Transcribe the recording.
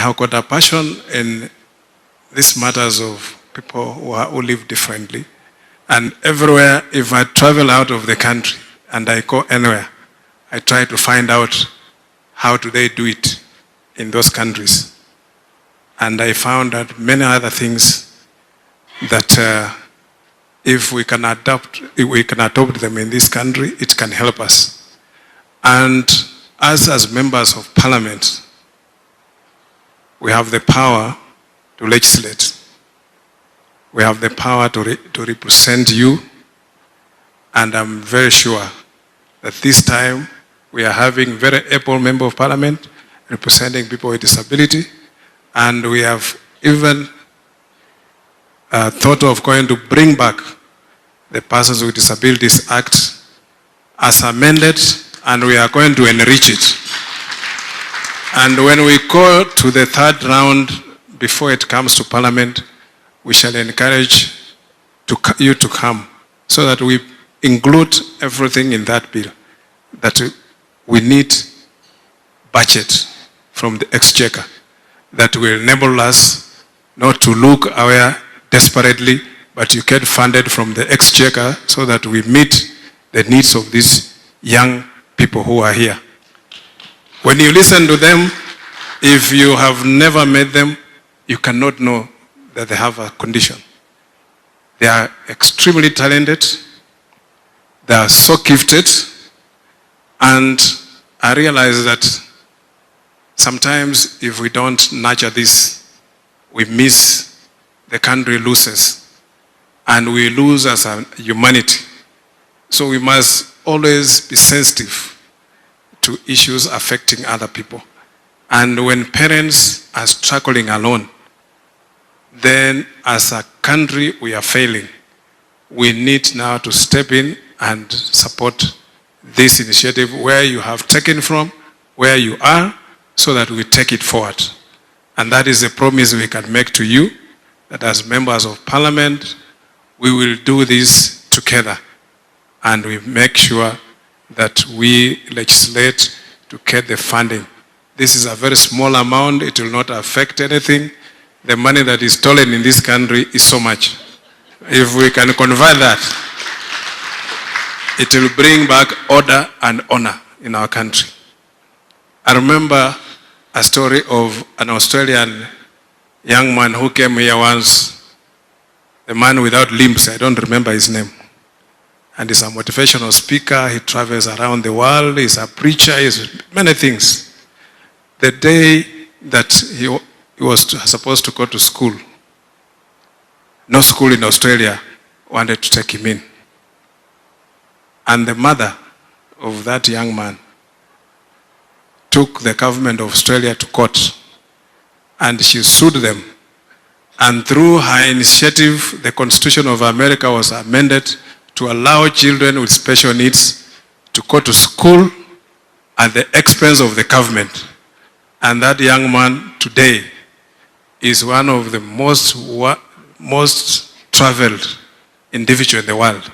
have got a passion in these matters of people who live differently. And everywhere, if I travel out of the country and I go anywhere, I try to find out how do they do it in those countries. And I found that many other things that if we can adopt them in this country, it can help us. And us as members of parliament, we have the power to legislate. We have the power to represent you. And I'm very sure that this time we are having very able member of parliament representing people with disability. And we have even thought of going to bring back the Persons with Disabilities Act as amended, and we are going to enrich it. And when we go to the third round, before it comes to Parliament, we shall encourage you to come so that we include everything in that bill, that we need budget from the exchequer that will enable us not to look away desperately, but you get funded from the exchequer so that we meet the needs of these young people who are here. When you listen to them, if you have never met them, you cannot know that they have a condition. They are extremely talented, they are so gifted, and I realize that sometimes if we don't nurture this, we miss, the country loses, and we lose as a humanity. So we must always be sensitive to issues affecting other people. And when parents are struggling alone, then as a country we are failing. We need now to step in and support this initiative where you have taken from, where you are, so that we take it forward. And that is a promise we can make to you, that as members of parliament, we will do this together. And we make sure that we legislate to get the funding. This is a very small amount. It will not affect anything. The money that is stolen in this country is so much. If we can convert that, it will bring back order and honor in our country. I remember a story of an Australian young man who came here once, the man without limbs, I don't remember his name. And he's a motivational speaker, he travels around the world, he's a preacher, he's many things. The day that he was supposed to go to school, no school in Australia wanted to take him in. And the mother of that young man took the government of Australia to court, and she sued them. And through her initiative, the Constitution of America was amended to allow children with special needs to go to school at the expense of the government. And that young man today is one of the most traveled individuals in the world.